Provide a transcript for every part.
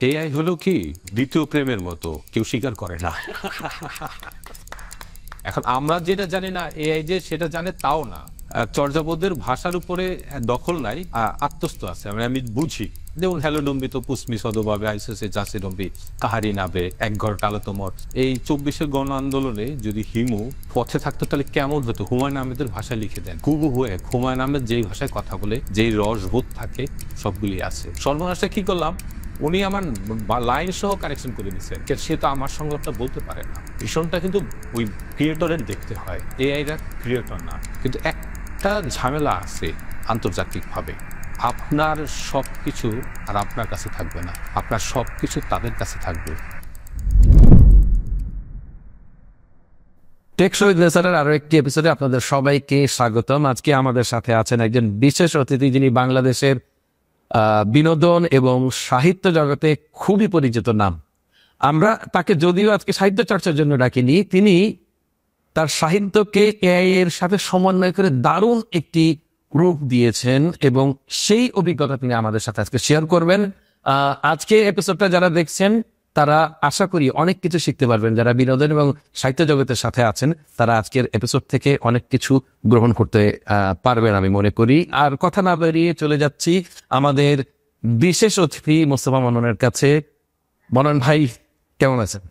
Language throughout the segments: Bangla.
এআই হলো কি দ্বিতীয় প্রেমের মতো, কেউ স্বীকার করে না। এখন আমরা যেটা জানি না এআই যে সেটা জানে তাও না। চর্যাপদের ভাষার উপরে দখল নাই, আত্মস্থ আছে। আমি বুঝি, যেমন হ্যালো ডম্বি তো পুসমি সদভাবে আইসেছে চাষি ডম্বি কাহারি নাবে এক ঘর কালো তোমর। এই 24-এর গণ আন্দোলনে যদি হিমু পথে থাকতো তাহলে কেমন হতো? হুমায়ুন আহমেদের ভাষায় লিখে দেন কুবু হয়ে। হুমায়ুন আহমেদ যেই ভাষায় কথা বলে, যেই রসবোধ থাকে, সবগুলি আছে। সর্বনাশে কি করলাম, উনি আমার লাইন সহ কারেকশন করে দিচ্ছে। সে তো আমার সংলাপটা বলতে পারে না। ভীষণটা কিন্তু ওই ক্রিয়েটরের দেখতে হয়, এআইরা ক্রিয়েটর না। কিন্তু একটা ঝামেলা আছে আন্তর্জাতিকভাবে, আপনার সব কিছু আর আপনার কাছে থাকবে না, আপনার সব কিছু তাদের কাছে থাকবে। টেকসই নেচারের আরো একটি এপিসোডে আপনাদের সবাইকে স্বাগতম। আজকে আমাদের সাথে আছেন একজন বিশেষ অতিথি, যিনি বাংলাদেশের বিনোদন এবং সাহিত্য জগতে খুবই পরিচিত নাম। আমরা তাকে যদিও আজকে সাহিত্য চর্চার জন্য ডাকিনি, তিনি তার সাহিত্যকে এআই এর সাথে সমন্বয় করে দারুণ একটি রূপ দিয়েছেন এবং সেই অভিজ্ঞতা তিনি আমাদের সাথে আজকে শেয়ার করবেন। আজকে এপিসোডটা যারা দেখছেন তারা আশা করি অনেক কিছু শিখতে পারবেন। যারা বিনোদন এবং সাহিত্য জগতের সাথে আছেন তারা আজকের এপিসোড থেকে অনেক কিছু গ্রহণ করতে পারবেন আমি মনে করি। আর কথা না বেরিয়ে চলে যাচ্ছি আমাদের বিশেষ অতিথি মোস্তফা মননের কাছে। মনন ভাই, কেমন আছেন?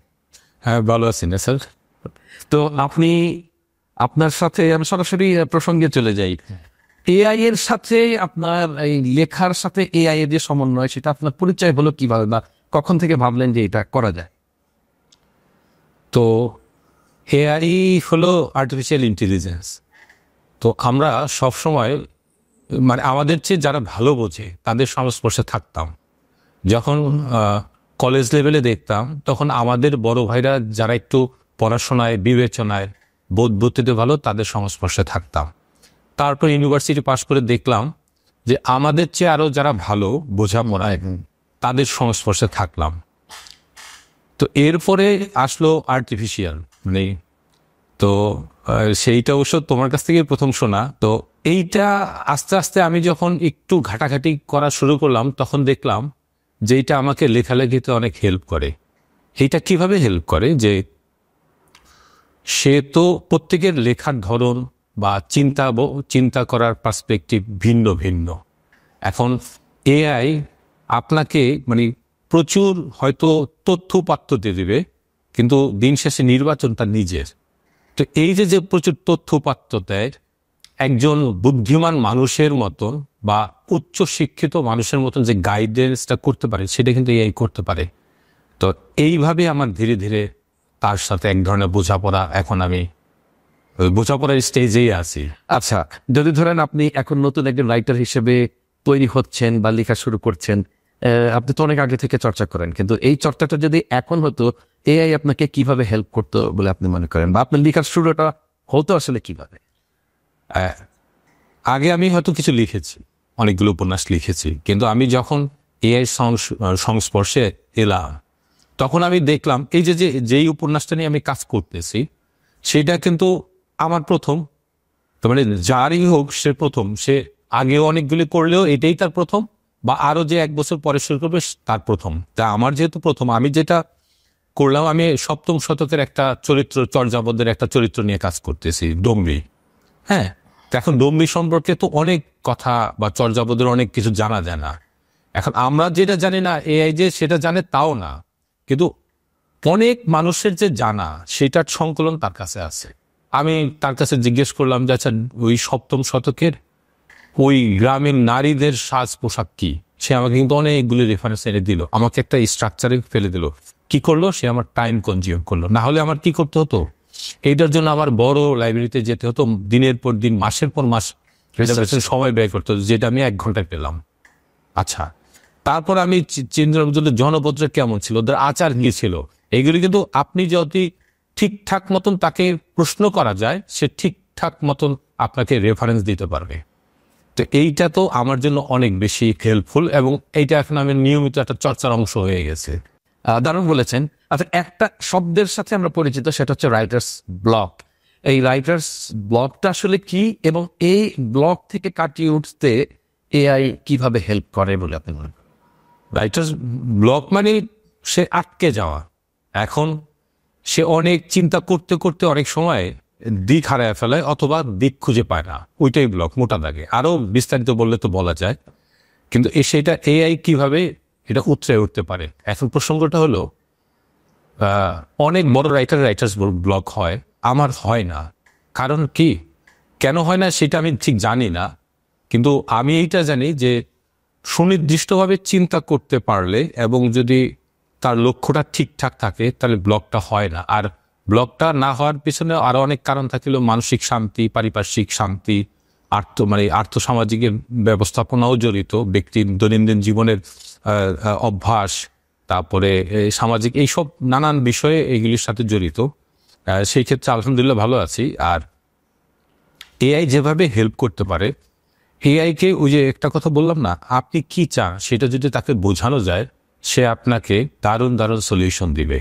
হ্যাঁ, ভালো আছি না স্যার। তো আপনার সাথে আমি সরাসরি প্রসঙ্গে চলে যাই। এআই এর সাথে আপনার এই লেখার সাথে এআই এর যে সমন্বয়, সেটা আপনার পরিচয় হলো কিভাবে, বা কখন থেকে ভাবলেন যে এটা করা যায়? তো এআই হলো আর্টিফিশিয়াল ইন্টেলিজেন্স। তো আমরা সবসময় মানে আমাদের চেয়ে যারা ভালো বোঝে তাদের সংস্পর্শে থাকতাম। যখন কলেজ লেভেলে দেখতাম, তখন আমাদের বড় ভাইরা যারা একটু পড়াশোনায় বিবেচনায় বোধ বুদ্ধিতে ভালো, তাদের সংস্পর্শে থাকতাম। তারপর ইউনিভার্সিটি পাশ করে দেখলাম যে আমাদের চেয়ে আরও যারা ভালো বোঝাপড়ায়, তাদের সংস্পর্শে থাকলাম। তো এরপরে আসলো আর্টিফিশিয়াল, মানে তো সেইটা অবশ্য তোমার কাছ থেকে প্রথম শোনা। তো এইটা আস্তে আস্তে আমি যখন একটু ঘাটাঘাটি করা শুরু করলাম, তখন দেখলাম যে এইটা আমাকে লেখালেখিতে অনেক হেল্প করে। এইটা কিভাবে হেল্প করে, যে সে তো প্রত্যেকের লেখার ধরন বা চিন্তা করার পার্সপেক্টিভ ভিন্ন ভিন্ন। এখন এআই আপনাকে মানে প্রচুর হয়তো তথ্য উপাত্ত দিয়ে দিবে, কিন্তু দিন শেষে নির্বাচন তার নিজের। তো এই যে প্রচুর তথ্য উপাত্ত দেয়, একজন বুদ্ধিমান মানুষের মতন বা উচ্চ শিক্ষিত মানুষের মতন যে গাইডেন্সটা করতে পারে, সেটা কিন্তু এআই করতে পারে। তো এইভাবে আমার ধীরে ধীরে তার সাথে এক ধরনের বোঝাপড়া, এখন আমি বোঝাপড়ার স্টেজেই আছি। আচ্ছা, যদি ধরেন আপনি এখন নতুন একজন রাইটার হিসেবে তৈরি হচ্ছেন বা লেখা শুরু করছেন, আপনি তো অনেক আগে থেকে চর্চা করেন, কিন্তু এই চর্চাটা যদি এখন হতো, এআই আপনাকে কিভাবে হেল্প করতো বলে আপনি মনে করেন, বা আপনার লেখার শুরুটা হতো আসলে কিভাবে? আগে আমি হয়তো কিছু লিখেছি, অনেকগুলো উপন্যাস লিখেছি, কিন্তু আমি যখন এআই সংস্পর্শে এলাম, তখন আমি দেখলাম এই যেই উপন্যাসটা নিয়ে আমি কাজ করতেছি, সেটা কিন্তু আমার প্রথম। তো মানে যারই হোক সে প্রথম, সে আগেও অনেকগুলি করলেও এটাই তার প্রথম, বা আরো যে 1 বছর পরে শুরু করবে তার প্রথম। তা আমার যেহেতু প্রথম, আমি যেটা করলাম, আমি 7ম শতকের একটা চরিত্র, চর্যাপদের একটা চরিত্র নিয়ে কাজ করতেছি, ডম্বি। হ্যাঁ, এখন ডম্বি সম্পর্কে তো অনেক কথা বা চর্যাপদের অনেক কিছু জানা যায় না। এখন আমরা যেটা জানি না এআই যে সেটা জানে তাও না, কিন্তু অনেক মানুষের যে জানা, সেটার সংকলন তার কাছে আছে। আমি তার কাছে জিজ্ঞেস করলাম যে আচ্ছা, ওই 7ম শতকের ওই গ্রামের নারীদের সাজ পোশাক কি? সে আমাকে কিন্তু অনেকগুলি রেফারেন্স এনে দিল, আমাকে একটা স্ট্রাকচারে ফেলে দিল। কি করলো? সে আমার টাইম কনজিউম করলো। না হলে আমার কি করতে হতো? এইটার জন্য আমার বড় লাইব্রেরিতে যেতে হতো, দিনের পর দিন, মাসের পর মাস সময় ব্যয় করতে হতো, যেটা আমি 1 ঘন্টায় পেলাম। আচ্ছা, তারপর আমি চিন্তা জনপদটা কেমন ছিল, ওদের আচার কি ছিল, এইগুলি কিন্তু আপনি যদি ঠিকঠাক মতন তাকে প্রশ্ন করা যায়, সে ঠিকঠাক মতন আপনাকে রেফারেন্স দিতে পারবে। তো এইটা তো আমার জন্য অনেক বেশি হেল্পফুল, এবং এইটা এখন আমি নিয়মিত একটা চর্চার অংশ হয়ে গেছে। দারুণ বলেছেন। আচ্ছা, একটা শব্দের সাথে আমরা পরিচিত, সেটা হচ্ছে রাইটার্স ব্লক। এই রাইটার্স ব্লকটা আসলে কি, এবং এই ব্লক থেকে কাটিয়ে উঠতে এআই কিভাবে হেল্প করে বলে আপনি মনে করেন? রাইটার্স ব্লক মানে সে আটকে যাওয়া। এখন সে অনেক চিন্তা করতে করতে অনেক সময় দিক হারায় ফেলায় অথবা দিক খুঁজে পায় না, ওইটাই ব্লক মোটা দাগে। আরও বিস্তারিত বললে তো বলা যায়, কিন্তু সেটা এআই কিভাবে এটা উতরে উঠতে পারে। এখন প্রসঙ্গটা হলো অনেক বড় রাইটার্স ব্লক হয়, আমার হয় না। কারণ কি, কেন হয় না সেটা আমি ঠিক জানি না, কিন্তু আমি এইটা জানি যে সুনির্দিষ্টভাবে চিন্তা করতে পারলে এবং যদি তার লক্ষ্যটা ঠিকঠাক থাকে তাহলে ব্লকটা হয় না। আর ব্লকটা না হওয়ার পিছনে আরো অনেক কারণ থাকলেও মানসিক শান্তি, পারিপার্শ্বিক শান্তি, আর্থসামাজিক ব্যবস্থাপনাও জড়িত, ব্যক্তির দৈনন্দিন জীবনের অভ্যাস, তারপরে সামাজিক এইসব নানান বিষয়ে এগুলির সাথে জড়িত। সেই ক্ষেত্রে আলহামদুলিল্লাহ ভালো আছি। আর এআই যেভাবে হেল্প করতে পারে, এআইকে ওই যে একটা কথা বললাম না, আপনি কি চান সেটা যদি তাকে বোঝানো যায়, সে আপনাকে দারুণ দারুণ সলিউশন দিবে।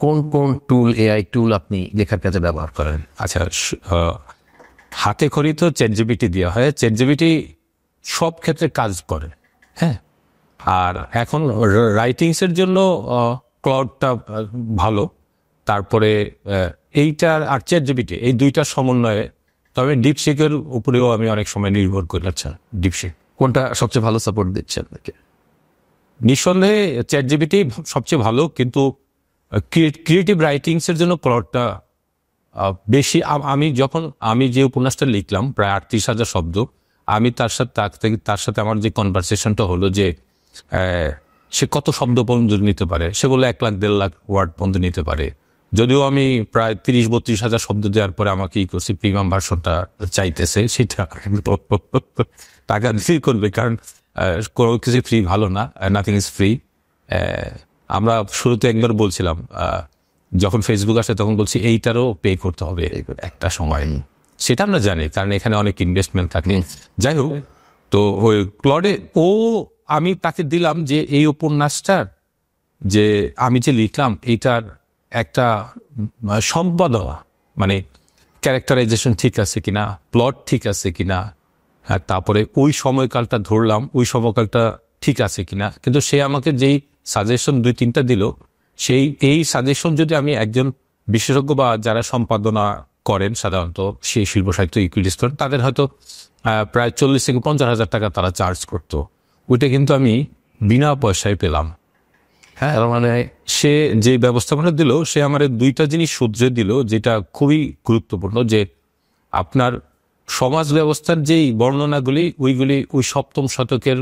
কোন কোন টুল, এআই টুল আপনি লেখার কাজে ব্যবহার করেন? আচ্ছা, হাতে খড়ি তো চ্যাটজিপিটি দেওয়া হয়, চ্যাটজিপিটি সব ক্ষেত্রে কাজ করে। হ্যাঁ, আর এখন রাইটিংসের জন্য ক্লাউডটা ভালো। তারপরে এইটার আর চ্যাটজিপিটি, এই দুইটার সমন্বয়ে। তবে ডিপসিকের উপরেও আমি অনেক সময় নির্ভর করি। আচ্ছা, ডিপসিক কোনটা সবচেয়ে ভালো সাপোর্ট দিচ্ছে আপনাকে? নিঃসন্দেহে চ্যাটজিপিটি সবচেয়ে ভালো, কিন্তু ক্রিয়েটিভ রাইটিংসের জন্য ক্লাউডটা বেশি। আমি যে উপন্যাসটা লিখলাম প্রায় 38,000 শব্দ, আমি তার সাথে আমার যে কনভারসেশনটা হলো যে সে কত শব্দ পর্যন্ত নিতে পারে, সেগুলো 1 লাখ 1.5 লাখ ওয়ার্ড পর্যন্ত নিতে পারে। যদিও আমি প্রায় 30-32 হাজার শব্দ দেওয়ার পরে আমাকে করছি প্রিমিয়াম ভার্সনটা চাইতেছে, সেটা টাকা দিতেই করবে, কারণ কোনো কিছু ফ্রি ভালো না, নাথিং ইজ ফ্রি। আমরা শুরুতে একবার বলছিলাম, যখন ফেসবুক আসে তখন বলছি এইটারও পে করতে হবে একটা সময়। সেটা আমরা জানি, কারণ এখানে অনেক ইনভেস্টমেন্ট থাকে। যাই হোক, তো ওই ক্লডে আমি তাকে দিলাম যে এই উপন্যাসটার যে আমি যে লিখলাম এইটার একটা সম্পাদনা, মানে ক্যারেক্টারাইজেশন ঠিক আছে কিনা, প্লট ঠিক আছে কিনা, তারপরে ওই সময়কালটা ধরলাম, ওই সময়কালটা ঠিক আছে কিনা। কিন্তু সে আমাকে যেই সাজেশন 2-3টা দিল, এই সাজেশন যদি আমি একজন বিশেষজ্ঞ বা যারা সম্পাদনা করেন সাধারণত সেই শিল্প সাহিত্য ইকুইটিস করেন, তাদের হয়তো প্রায় 40,000-50,000 টাকা তারা চার্জ করতো। ওইটা কিন্তু আমি বিনা পয়সায় পেলাম। হ্যাঁ, মানে সে যে ব্যবস্থাপনা দিল, সে আমার 2টা জিনিস শুধরে দিল, যেটা খুবই গুরুত্বপূর্ণ, যে আপনার সমাজ ব্যবস্থার যেই বর্ণনাগুলি ওই 7ম শতকের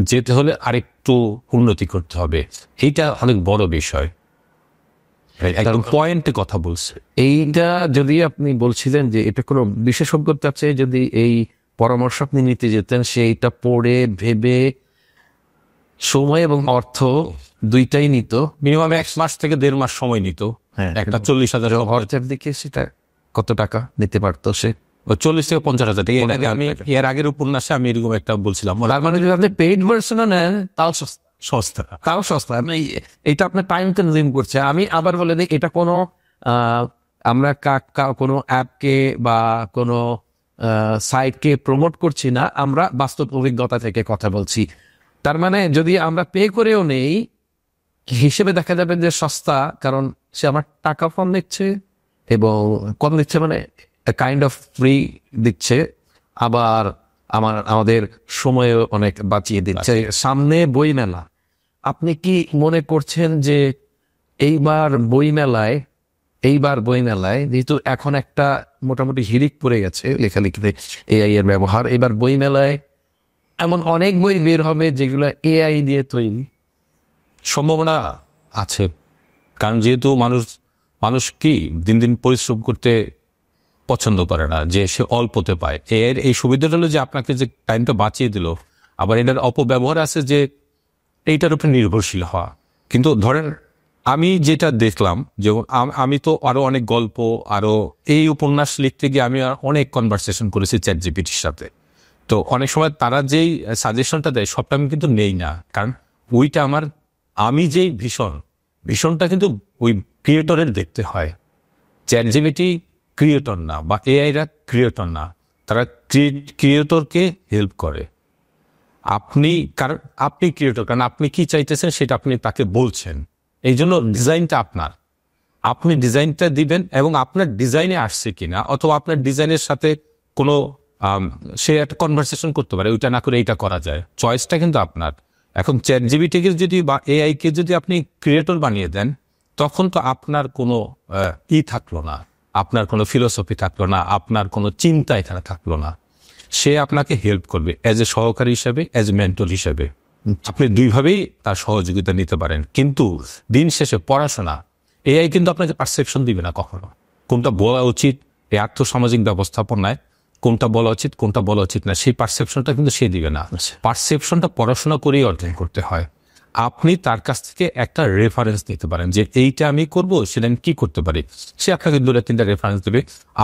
যেতে হলে আরেকটু উন্নতি করতে হবে। এইটা অনেক বড় বিষয়, একদম পয়েন্টে কথা বলছে। এইটা যদি আপনি বলছিলেন যে এটা কোনো বিশেষজ্ঞর কাছে যদি এই পরামর্শ আপনি নিতে যেতেন, সেইটা পড়ে ভেবে সময় এবং অর্থ দুইটাই নিত, মিনিমাম 1 মাস থেকে 1.5 মাস সময় নিত। একটা 40,000 খরচের দিকে সেটা কত টাকা নিতে পারতো সে? 40,000-50,000 টাকা। আমি এর আগের উপন্যাসে আমি এরকম একটা বলছিলাম, তার মানে যদি আপনি পেইড ভার্সনও নেন তাও সস্তা। তাও সস্তা। এটা আপনার টাইম কনজিউম করছে। আমি আবার বলে দিই, এটা কোনো আমরা কোনো অ্যাপকে বা কোনো সাইটকে প্রমোট করছি না, আমরা বাস্তব অভিজ্ঞতা থেকে কথা বলছি। তার মানে যদি আমরা পে করেও নেই, হিসেবে দেখা যাবে যে সস্তা, কারণ সে আমার টাকা কম দিচ্ছে এবং কম দিচ্ছে মানে কাইন্ড অফ ফ্রি দিচ্ছে, আবার আমাদের সময়ও অনেক বাঁচিয়ে দিচ্ছে। সামনে বইমেলা, আপনি কি মনে করছেন যে এইবার বইমেলায় যেহেতু এখন একটা মোটামুটি হিড়িক পড়ে গেছে লেখালেখিতে এআই এর ব্যবহার, এবার বইমেলায় এমন অনেক বই বের হবে যেগুলো এআই দিয়ে তৈরি? সম্ভাবনা আছে, কারণ যেহেতু মানুষ কি দিন দিন পরিশ্রম করতে পছন্দ করে না, যে সে অল্পতে পায়। এর এই সুবিধাটা হলো যে আপনাকে যে টাইমটা বাঁচিয়ে দিল, আবার এটার অপব্যবহার আছে যে এইটার উপরে নির্ভরশীল হওয়া। কিন্তু ধরেন আমি যেটা দেখলাম, যেমন আমি তো আরো অনেক গল্প, আরো এই উপন্যাস লিখতে গিয়ে আমি অনেক কনভারসেশন করেছি চ্যাটজিপিটির সাথে। তো অনেক সময় তারা যেই সাজেশনটা দেয় সবটা আমি কিন্তু নেই না, কারণ ওইটা আমি যেই ভীষণটা কিন্তু ওই ক্রিয়েটরের দেখতে হয়। চ্যাটজিপিটি ক্রিয়েটর না, বা এআইরা ক্রিয়েটর না, তারা ক্রিয়েটরকে হেল্প করে। আপনি কারণ আপনি ক্রিয়েটর, কারণ আপনি কি চাইতেছেন সেটা আপনি তাকে বলছেন, এই জন্য ডিজাইনটা আপনার, আপনি ডিজাইনটা দিবেন এবং আপনার ডিজাইনে আসছে কিনা, অথবা আপনার ডিজাইনের সাথে কোনো সে একটা কনভারসেশন করতে পারে, ওইটা না করে এইটা করা যায়, চয়েসটা কিন্তু আপনার। এখন চ্যাটজিপিটিকে যদি বা এআই কে যদি আপনি ক্রিয়েটর বানিয়ে দেন, তখন তো আপনার কোনো থাকলো না, আপনার কোনো ফিলোসফি থাকলো না, আপনার কোনো চিন্তা এখানে থাকলো না। সে আপনাকে হেল্প করবে অ্যাজ এ সহকারী হিসাবে, অ্যাজ এ মেন্টর হিসাবে, আপনি দুইভাবেই তার সহযোগিতা নিতে পারেন। কিন্তু দিন শেষে পড়াশোনা, এআই কিন্তু আপনাকে পারসেপশন দিবে না কখনো, কোনটা বলা উচিত এই আর্থসামাজিক ব্যবস্থাপনায়, কোনটা বলা উচিত কোনটা বলা উচিত না, সেই পারসেপশনটা কিন্তু সে দিবে না। পারসেপশনটা পড়াশোনা করেই অর্জন করতে হয়। আপনি তার কাছ থেকে একটা রেফারেন্স নিতে পারেন যে এইটা আমি করব, সেটা আমি কি করতে পারি, সে আপনাকে 2-3টা রেফারেন্স দেবে।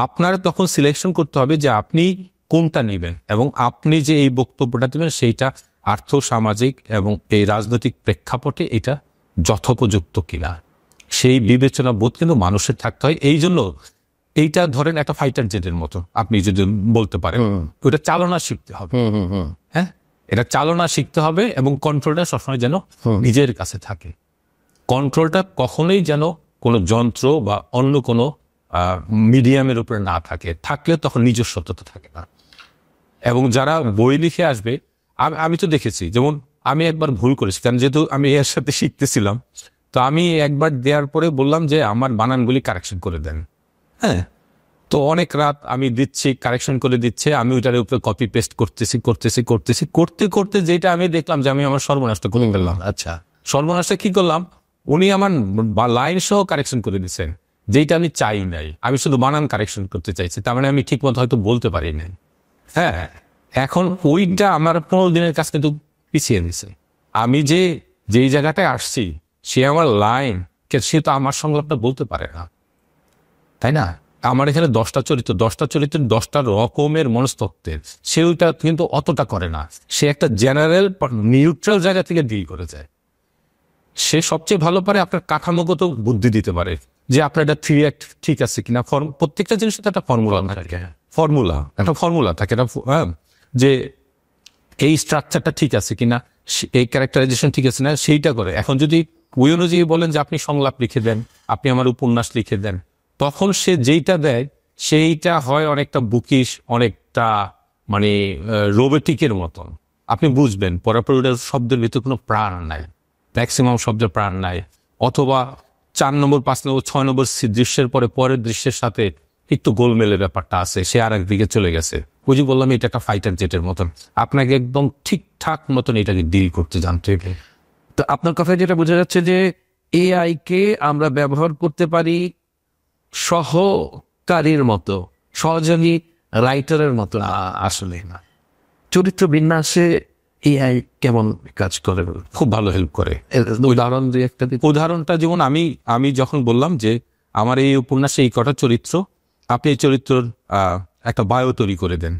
আপনার তখন সিলেকশন করতে হবে যে আপনি কোনটা নেবেন, এবং আপনি যে এই বক্তব্যটা দেবেন সেইটা আর্থসামাজিক এবং এই রাজনৈতিক প্রেক্ষাপটে এটা যথোপযুক্ত কিনা, সেই বিবেচনা বোধ কিন্তু মানুষের থাকতে হয়। এই জন্য এইটা ধরেন একটা ফাইটার জেটের মতো, আপনি যদি বলতে পারেন, ওইটা চালনা শিখতে হবে। হ্যাঁ, এটা চালনা শিখতে হবে, এবং কন্ট্রোলটা সবসময় যেন নিজের কাছে থাকে। কন্ট্রোলটা কখনোই যেন কোনো যন্ত্র বা অন্য কোনো মিডিয়ামের উপরে না থাকে, থাকলে তখন নিজস্বতা থাকে না। এবং যারা বই লিখে আসবে, আমি তো দেখেছি, যেমন আমি একবার ভুল করেছি, কারণ যেহেতু আমি এর সাথে শিখতেছিলাম, তো আমি একবার দেওয়ার পরে বললাম যে আমার বানানগুলি কারেকশন করে দেন। হ্যাঁ, তো অনেক রাত আমি দিচ্ছি, কারেকশন করে দিচ্ছে, আমি ওইটার উপরে কপি পেস্ট করতে করতে যেটা আমি দেখলাম যে আমি আমার সর্বনাশটা করে ফেললাম। আচ্ছা, সর্বনাশটা কি করলাম, উনি আমার লাইন সহ কারেকশন করে দিচ্ছেন, যেটা আমি চাই নাই, আমি শুধু বানান কারেকশন করতে চাইছি, তার মানে আমি ঠিক মতো হয়তো বলতে পারি নাই। হ্যাঁ, এখন ওইটা আমার 15 দিনের কাজ কিন্তু পিছিয়ে দিছে। আমি যেই জায়গাটায় আসছি, সে আমার লাইন, সে তো আমার সংলাপটা বলতে পারে না, তাই না? আমার এখানে 10টা চরিত্র, 10টা রকমের মনস্তত্ত্বের, সে ওইটা কিন্তু অতটা করে না। সে একটা জেনারেল নিউট্রাল জায়গা থেকে ডিল করে যায়। সে সবচেয়ে ভালো পারে আপনার কাঠামোগত বুদ্ধি দিতে পারে, যে আপনার এটা 3 অ্যাক্ট ঠিক আছে কিনা, প্রত্যেকটা জিনিসের একটা ফর্মুলা থাকে, একটা ফর্মুলা থাকে, যে এই স্ট্রাকচারটা ঠিক আছে কিনা, এই ক্যারেক্টারাইজেশন ঠিক আছে না, সেইটা করে। এখন যদি ওই অনুযায়ী বলেন যে আপনি সংলাপ লিখে দেন, আপনি আমার উপন্যাস লিখে দেন, তখন সে যেইটা দেয় সেইটা হয় অনেকটা বুকিশ, অনেকটা মানে রোবোটিকের মতন। আপনি বুঝবেন পরাপর শব্দের ভিতরে কোনো প্রাণ নাই, ম্যাক্সিমাম শব্দের প্রাণ নাই, অথবা 4 নম্বর 5 নম্বর 6 নম্বর দৃশ্যের পরে পরের দৃশ্যের সাথে একটু গোলমেলের ব্যাপারটা আছে, সে আর একদিকে চলে গেছে। ওই যে বললাম এটা একটা ফাইটার জেটের মতন, আপনাকে একদম ঠিকঠাক মতন এটাকে ডিল করতে জানতে হবে। তো আপনার কথায় যেটা বোঝা যাচ্ছে যে এআই কে আমরা ব্যবহার করতে পারি সহকারীর মতো, সহযোগী রাইটারের মতো। আসলে না, চরিত্র বিন্যাসে এআই কেমন কাজ করে? খুব ভালো হেল্প করে। উদাহরণ দিয়ে একটা উদাহরণটা যেমন আমি যখন বললাম যে আমার এই উপন্যাসে এই কটা চরিত্র, আপনি এই চরিত্রের একটা বায়ো তৈরি করে দেন,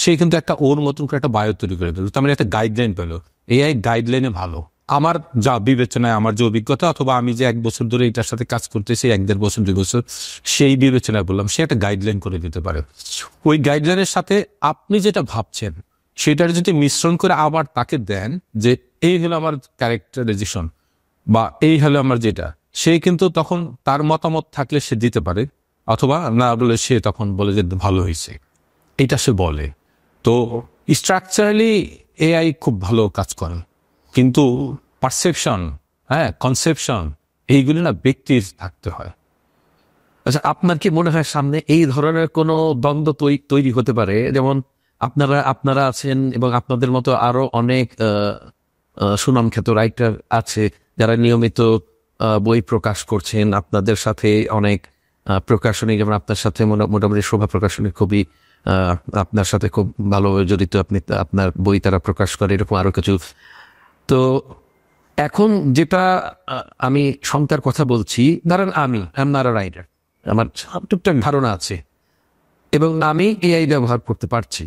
সে কিন্তু একটা ওর মতন করে একটা বায়ো তৈরি করে দিল, তার মানে একটা গাইডলাইন পেলো। এআই গাইডলাইনে ভালো। আমার যা বিবেচনায়, আমার যে অভিজ্ঞতা, অথবা আমি যে 1 বছর ধরে এটার সাথে কাজ করতেছি, 1-1.5 বছর 2 বছর, সেই বিবেচনায় বললাম, সে একটা গাইডলাইন করে দিতে পারে। ওই গাইডলাইনের সাথে আপনি যেটা ভাবছেন সেটার যদি মিশ্রণ করে আবার তাকে দেন যে এই হলো আমার ক্যারেক্টারাইজেশন, বা এই হলো আমার যেটা, সে কিন্তু তখন তার মতামত থাকলে সে দিতে পারে, অথবা না বলে সে তখন বলে যে ভালো হয়েছে, এটা সে বলে। তো স্ট্রাকচারালি এআই খুব ভালো কাজ করে, কিন্তু পারসেপশন, কনসেপশন, এইগুলি না ব্যক্তির থাকতে হয়। আচ্ছা, আপনার কি মনে হয় সামনে এই ধরনের কোনো দ্বন্দ্ব তৈরি হতে পারে? যেমন আপনারা আছেন এবং আপনাদের মতো আরো অনেক সুনামখ্যাত রাইটার আছে যারা নিয়মিত বই প্রকাশ করছেন, আপনাদের সাথে অনেক প্রকাশনী, যেমন আপনার সাথে মোটামুটি শোভা প্রকাশনী খুবই আপনার সাথে খুব ভালোভাবে জড়িত, আপনার বই তারা প্রকাশ করে, এরকম আরো কিছু। তো এখন যেটা আমি শঙ্কার কথা বলছি, ধরেন আমি নট আ রাইটার, আমার টুকটাক ধারণা আছে এবং আমি এআই ব্যবহার করতে পারছি।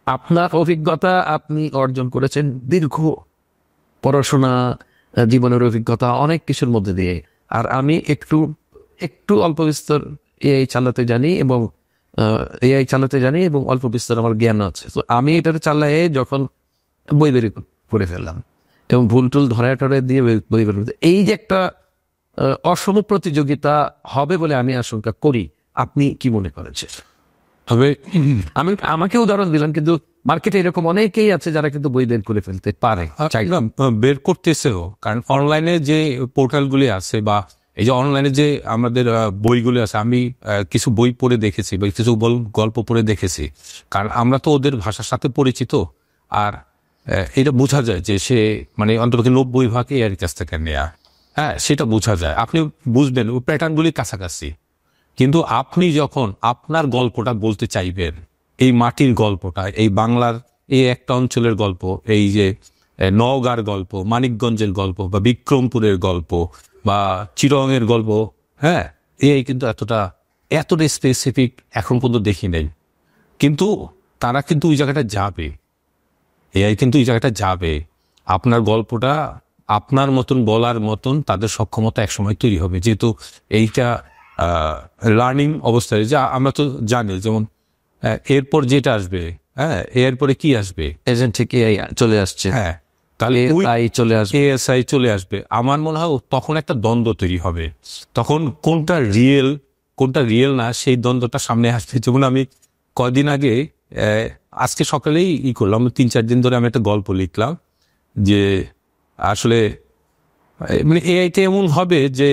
আপনার অভিজ্ঞতা আপনি অর্জন করেছেন দীর্ঘ পড়াশোনা, জীবনের অভিজ্ঞতা, অনেক কিছুর মধ্যে দিয়ে, আর আমি একটু অল্প বিস্তর এআই চালাতে জানি এবং অল্প বিস্তর আমার জ্ঞান আছে। তো আমি এটাতে চালায়ে যখন বই বের করে ফেললাম এবং ভুল টুল ধরে টরে দিয়ে বই বের করতে, এই যে একটা অসম প্রতিযোগিতা হবে বলে আমি আশঙ্কা করি। আপনি কি মনে করেছেন? তবে আমি আমাকে উদাহরণ দিলাম, কিন্তু মার্কেটে এরকম অনেকেই আছে যারা কিন্তু বই বের করে ফেলতে পারে, চাইলাম বের করতেছেও, কারণ অনলাইনে যে পোর্টালগুলি আছে বা এই যে অনলাইনে যে আমাদের বইগুলি আছে, আমি কিছু বই পড়ে দেখেছি বা কিছু গল্প পড়ে দেখেছি, কারণ আমরা তো ওদের ভাষার সাথে পরিচিত। আর এটা বোঝা যায় যে সে মানে অন্তত 90% এর কাছ থেকে নেয়া, হ্যাঁ সেটা বোঝা যায়, আপনি বুঝবেন ওই প্যাটার্নগুলি কাছাকাছি। কিন্তু আপনি যখন আপনার গল্পটা বলতে চাইবেন, এই মাটির গল্পটা, এই বাংলার এই একটা অঞ্চলের গল্প, এই যে নওগাঁর গল্প, মানিকগঞ্জের গল্প বা বিক্রমপুরের গল্প বা চিরঙের গল্প, হ্যাঁ এই কিন্তু এতটা স্পেসিফিক এখন পর্যন্ত দেখি নাই। কিন্তু তারা কিন্তু ওই জায়গাটা যাবে, এআই কিন্তু এই জায়গাটা যাবে, আপনার গল্পটা আপনার মতন বলার মতন তাদের সক্ষমতা একসময় তৈরি হবে। যেহেতু এইটা লার্নিং অবস্থায়, যা আমরা তো জানি, যেমন এরপর যেটা আসবে, হ্যাঁ এরপরে কি আসবে, এজেন্ট থেকে AI চলে আসছে, হ্যাঁ তাহলে AI চলে আসবে, এএসআই চলে আসবে। আমার মনে হয় তখন একটা দ্বন্দ্ব তৈরি হবে, তখন কোনটা রিয়েল না সেই দ্বন্দ্বটা সামনে আসবে। যেমন আমি কয়দিন আগে আজকে সকালেই করলাম, 3-4 দিন ধরে আমি একটা গল্প লিখলাম যে আসলে মানে এআইতে এমন হবে যে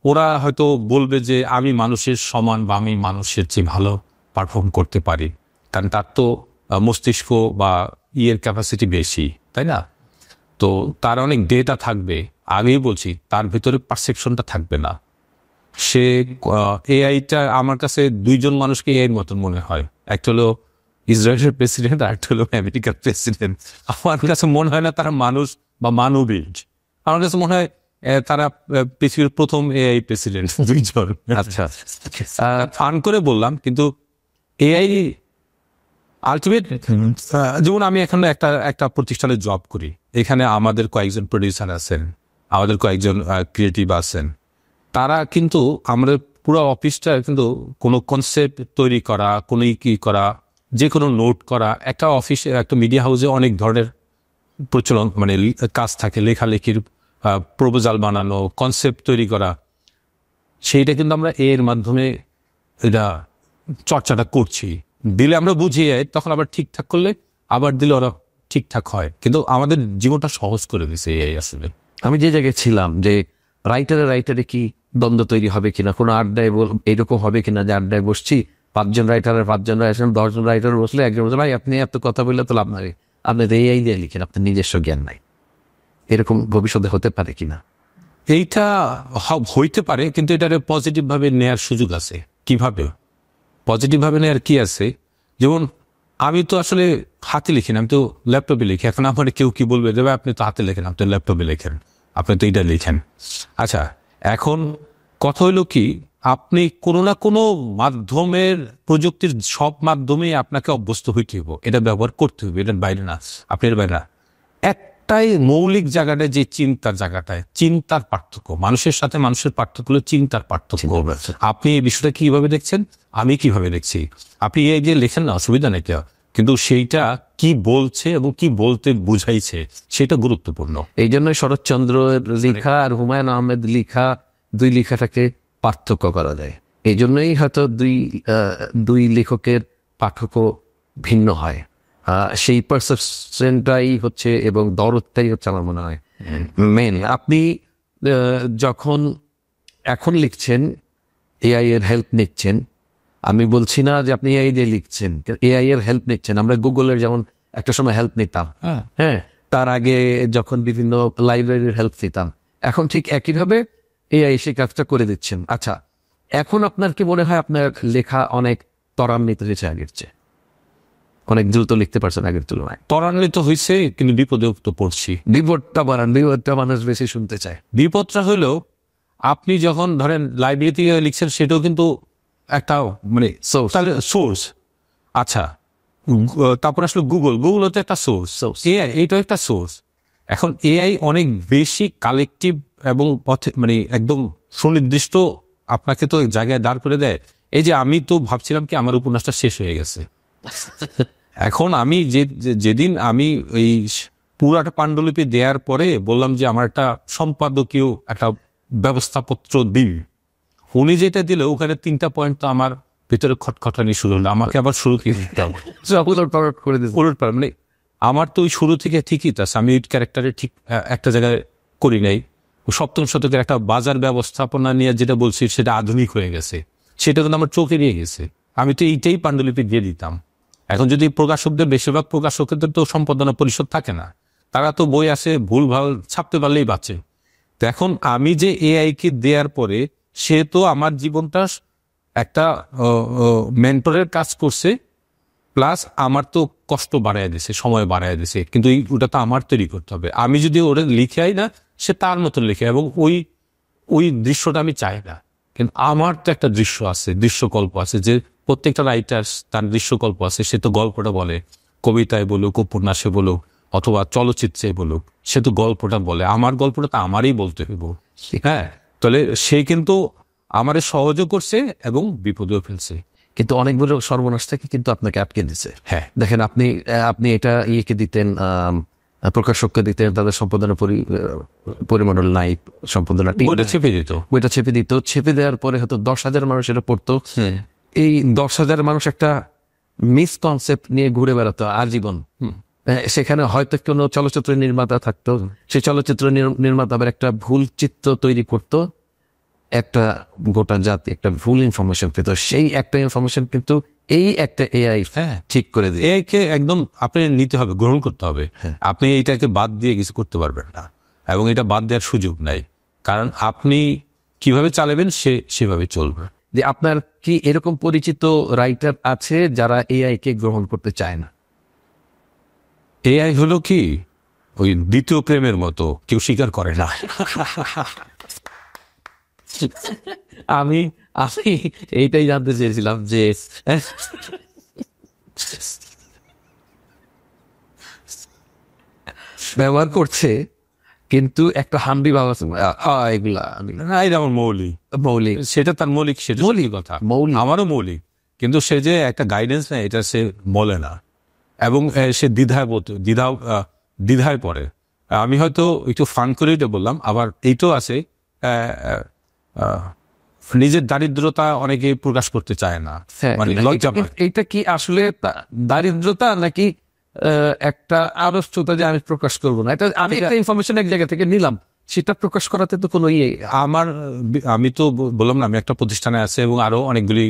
ওরা হয়তো বলবে যে আমি মানুষের সমান বা আমি মানুষের চেয়ে ভালো পারফর্ম করতে পারি, কারণ তার তো মস্তিষ্ক বা ইয়ের ক্যাপাসিটি বেশি, তাই না? তো তার অনেক ডেটা থাকবে, আগেই বলছি তার ভিতরে পারসেপশনটা থাকবে না। সে এআইটা আমার কাছে 2জন মানুষকে এআইয়ের মতন মনে হয়, একটা হলো ইসরায়েলের প্রেসিডেন্ট আর একটা হলো আমেরিকার প্রেসিডেন্ট। আমার কাছে মনে হয় না তারা মানুষ বা মানবিক, আমার কাছে মনে হয় তারা পৃথিবীর প্রথম এআই প্রেসিডেন্ট 2জন। আচ্ছা ফান করে বললাম, কিন্তু এআই আলটিমেট, যেমন আমি এখানে একটা প্রতিষ্ঠানে জব করি, এখানে আমাদের কয়েকজন প্রডিউসার আছেন, আমাদের কয়েকজন ক্রিয়েটিভ আছেন, তারা কিন্তু আমাদের পুরো অফিসটা কিন্তু কোনো কনসেপ্ট তৈরি করা, কোনো কি করা, যে কোনো নোট করা, একটা অফিসে একটা মিডিয়া হাউসে অনেক ধরনের প্রচলন মানে কাজ থাকে, লেখালেখির, প্রপোজাল বানানো, কনসেপ্ট তৈরি করা, সেইটা কিন্তু আমরা এর মাধ্যমে এটা চর্চাটা করছি। দিলে আমরা বুঝিয়ে তখন আবার ঠিকঠাক করলে আবার দিলে ওরা ঠিকঠাক হয়, কিন্তু আমাদের জীবনটা সহজ করে দিছে এই আসলে। আমি যে জায়গায় ছিলাম যে রাইটারে কি দ্বন্দ্ব তৈরি হবে কিনা, কোনো আড্ডায় এইরকম হবে কিনা যে আড্ডায় বসছি 5জন রাইটারের 5জন রাইটার 10জন রাইটার বসলে একজন বলছে ভাই আপনি এত কথা বললে তো লাভ নাই, আপনি তো এই দিয়ে লিখেন, আপনার নিজস্ব জ্ঞান নাই, এরকম ভবিষ্যতে হতে পারে কিনা? এইটা হইতে পারে, কিন্তু এটার পজিটিভ ভাবে নেয়ার সুযোগ আছে। কিভাবে পজিটিভ ভাবে নেয়ার কি আছে? যেমন আমি তো আসলে হাতে লিখি না, আমি তো ল্যাপটপে লিখি। এখন আমার কেউ কি বলবে, দেবে আপনি তো হাতে লেখেন, আপনি ল্যাপটপে লেখেন, আপনি তো এটা লিখেন। আচ্ছা, এখন কথা হইলো কি, আপনি কোনো না কোনো মাধ্যমের, প্রযুক্তির সব মাধ্যমেই আপনাকে অভ্যস্ত হইতে হইব, এটা ব্যবহার করতে হবে, এটার বাইরে না, আপনি এর বাইরে না। একটাই মৌলিক জায়গাটায়, যে জায়গাটায় চিন্তার পার্থক্য, মানুষের সাথে মানুষের পার্থক্য হলো চিন্তার পার্থক্য। আপনি এই বিষয়টা কিভাবে দেখছেন, আমি কিভাবে দেখছি। আপনি এই যে লেখেন না, অসুবিধা নেই, কিন্তু সেইটা কি বলছে এবং কি বলতে বুঝাইছে সেটা গুরুত্বপূর্ণ। এই জন্যই শরৎচন্দ্র লেখা আর হুমায়ুন আহমেদ লেখা, দুই লেখাটাকে পার্থক্য করা যায়। এই জন্যই হয়তো দুই লেখকের পাঠক ভিন্ন হয়, সেই পারসেপশনটাই হচ্ছে এবং দরদটাই হচ্ছে আমার মনে হয় মেন। আপনি যখন এখন লিখছেন, এআই এর হেল্প নিচ্ছেন, আমি বলছি না যে আপনি এআই দিয়ে লিখছেন, এআই এর হেল্প নিচ্ছেন। আমরা গুগলের যেমন একটা সময় হেল্প নিতাম, হ্যাঁ, তার আগে যখন বিভিন্ন লাইব্রেরির হেল্প নিতাম, এখন ঠিক একইভাবে এআই সেই কাজটা করে দিচ্ছেন। আচ্ছা, এখন আপনার কি মনে হয় আপনার লেখা অনেক ত্বরান্বিত হয়েছে আগের চেয়ে? অনেক দ্রুত লিখতে পারছেন আগের তুলনায়? ত্বরান্বিত হয়েছে, কিন্তু বিপদেও তো পড়ছি। বিপদটা বাড়ান, বিপদটা মানুষ বেশি শুনতে চায়। বিপদটা হলো, আপনি যখন ধরেন লাইব্রেরিতে লিখছেন, সেটাও কিন্তু একটা মানে সোর্স। আচ্ছা, তারপর আসলে গুগল তো একটা সোর্স, এআই এইটাও একটা সোর্স। এখন এআই অনেক বেশি কালেকটিভ এবং মানে একদম সুনির্দিষ্ট আপনাকে তো জায়গায় দাঁড় করে দেয়। এই যে আমি তো ভাবছিলাম কি আমার উপন্যাসটা শেষ হয়ে গেছে, এখন আমি যেদিন আমি ওই পুরাটা পাণ্ডুলিপি দেওয়ার পরে বললাম যে আমার একটা সম্পাদকীয় একটা ব্যবস্থাপত্র দিন, উনি যেটা দিলে ওখানে 3টা পয়েন্ট তো আমার ভিতরে খটখটানি শুরু হলো। আমাকে আবার শুরু দিতে হবে করে দিয়েছে। উলট পালট, মানে আমার তো ওই শুরু থেকে ঠিকই আছে, আমি ওই ক্যারেক্টারে ঠিক একটা জায়গায় করি নাই। সপ্তম শতকের একটা বাজার ব্যবস্থাপনা নিয়ে যেটা বলছি সেটা আধুনিক হয়ে গেছে, সেটা কিন্তু আমার চোখে নিয়ে গেছে। আমি তো এইটাই পাণ্ডুলিপি দিয়ে দিতাম। এখন যদি প্রকাশকদের, বেশিরভাগ প্রকাশকদের তো সম্পাদনা পরিষদ থাকে না, তারা তো বই আসে ভুলভাল ছাপতে পারলেই বাঁচে। তো এখন আমি যে এআই কে দেওয়ার পরে সে তো আমার জীবনটা একটা মেন্টরের কাজ করছে, প্লাস আমার তো কষ্ট বাড়ায় দিছে, সময় বাড়ায় দিছে, কিন্তু ওটা তো আমার তৈরি করতে হবে। আমি যদি ওটা লিখাই না, সে তার মতন লিখে, এবং ওই দৃশ্যটা আমি চাই না। কিন্তু আমার তো একটা দৃশ্য আছে, দৃশ্যকল্প আছে, যে প্রত্যেকটা রাইটার তার দৃশ্যকল্প আছে। সে তো গল্পটা বলে, কবিতায় বলুক, উপন্যাসে বলুক, অথবা চলচ্চিত্রে বলুক, সে তো গল্পটা বলে। আমার গল্পটা তো আমারই বলতে হইব। হ্যাঁ, তাহলে সে কিন্তু আমারে সহজও করছে এবং বিপদেও ফেলছে। কিন্তু অনেক বড় সর্বনাশ থেকে কিন্তু আপনাকে আটকে দিচ্ছে। হ্যাঁ, দেখেন, আপনি এটা ইয়েকে দিতেন, প্রকাশককে দিতেন, তাদের সম্পাদনা পরিমণ্ডল নাই, সম্পাদনা টিম ওটা চেপে দিত। বইটা ছেপে দিত। ছেপে দেওয়ার পরে হয়তো 10,000 মানুষ এটা পড়তো। এই 10,000 মানুষ একটা মিসকনসেপ্ট নিয়ে ঘুরে বেড়াতো আজীবন। সেখানে হয়তো কোনো চলচ্চিত্র নির্মাতা থাকতো, সেই চলচ্চিত্র নির্মাতা আবার একটা ভুল চিত্র তৈরি করতো, একটা গোটা জাতি একটা ভুল ইনফরমেশন পেত। সেই একটা ইনফরমেশন কিন্তু এই একটা এআই ঠিক করে দিয়ে, এআই কে একদম আপনি নিতে হবে, গ্রহণ করতে হবে। আপনি এইটাকে বাদ দিয়ে কিছু করতে পারবেন না, এবং এটা বাদ দেওয়ার সুযোগ নাই, কারণ আপনি কিভাবে চালাবেন সেভাবে চলবে। যে আপনার কি এরকম পরিচিত রাইটার আছে যারা এআই কে গ্রহণ করতে চায় না? এআই হলো কি ওই দ্বিতীয় প্রেমের মতো, কেউ স্বীকার করে না। আমি এইটাই জানতে চেয়েছিলাম যে ব্যবহার করছে, কিন্তু একটা হাম্বি ভাব আছে, এগুলা না, এটা আমার মৌলিক, মৌলিক, সেটা তার মৌলিক, সেটা মৌলিক কথা, মৌলিক। আমারও মৌলিক, কিন্তু সে যে একটা গাইডেন্স নেয় এটা সে বলে না, এবং সে দ্বিধায় পড়ে। আমি হয়তো একটু ফান করে এটা বললাম, আবার এইটাও আছে, নিজের দারিদ্রতা অনেকে প্রকাশ করতে চায় না, মানে লজ্জা পায়। এইটা কি আসলে দারিদ্রতা নাকি একটা আড়ষ্টতা যে আমি প্রকাশ করবো না? এটা আমি একটা ইনফরমেশন এক জায়গা থেকে নিলাম, সেটা প্রকাশ করাতে তো কোনো আমি তো বললাম না, আমি একটা প্রতিষ্ঠানে আছে এবং আরো অনেকগুলি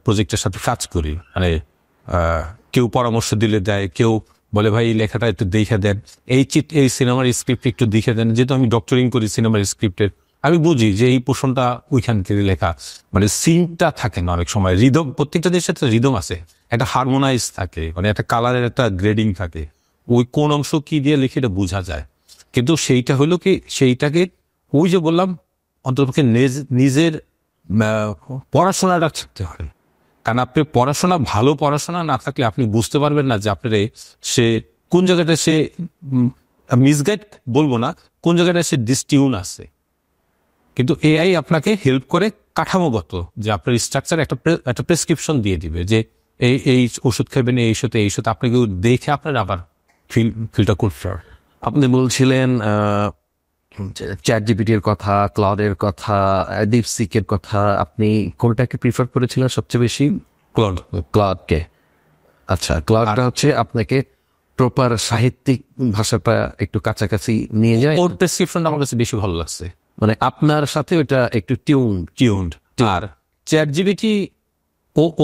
প্রজেক্টের সাথে কাজ করি। মানে কেউ পরামর্শ দিলে দেয়, কেউ বলে ভাই এই লেখাটা একটু দেখে দেন, এই সিনেমার স্ক্রিপ্ট একটু দেখে দেন। যেহেতু আমি ডক্টরিং করি সিনেমার স্ক্রিপ্টের, আমি বুঝি যে এই পোর্শনটা ওইখান থেকে লেখা, মানে সিনটা থাকে না অনেক সময়, রিদম, প্রত্যেকটা দেশের সাথে রিদম আছে, একটা হারমোনাইজ থাকে, মানে একটা কালারের একটা গ্রেডিং থাকে, ওই কোন অংশ কি দিয়ে লিখে এটা বোঝা যায়। কিন্তু সেইটা হলো কি, সেইটাকে ওই যে বললাম অন্ততপক্ষে নিজের পড়াশোনাটা থাকতে হয়। কারণ আপনি ভালো পড়াশোনা না থাকলে আপনি বুঝতে পারবেন না যে আপনার সে কোন জায়গাটা সে মিসগাইড বলবো না, কোন জায়গাটা সে ডিসটিউন আছে। কিন্তু এআই আপনাকে হেল্প করে কাঠামোগত, যে আপনার স্ট্রাকচার একটা প্রেসক্রিপশন দিয়ে দিবে যে এই ওষুধ খাবেন, এই সাথে আপনাকে দেখে আপনার আবার ফিলটা করতে। আপনি বলছিলেন চ্যাট জিপিটির কথা, ক্লাউডের কথা, ডিপসিকের কথা, আপনি কোনটাকে প্রিফার করেছিলেন সবচেয়ে বেশি? ক্লাউডকে। আচ্ছা, ক্লাউডটা হচ্ছে আপনাকে প্রপার সাহিত্যিক ভাষাটা একটু কাছাকাছি নিয়ে যায়, ওর প্রেসক্রিপশনটা আমার কাছে বেশি ভালো লাগছে, মানে আপনার সাথে ওটা একটু টিউনড। আর চ্যাট জিপিটি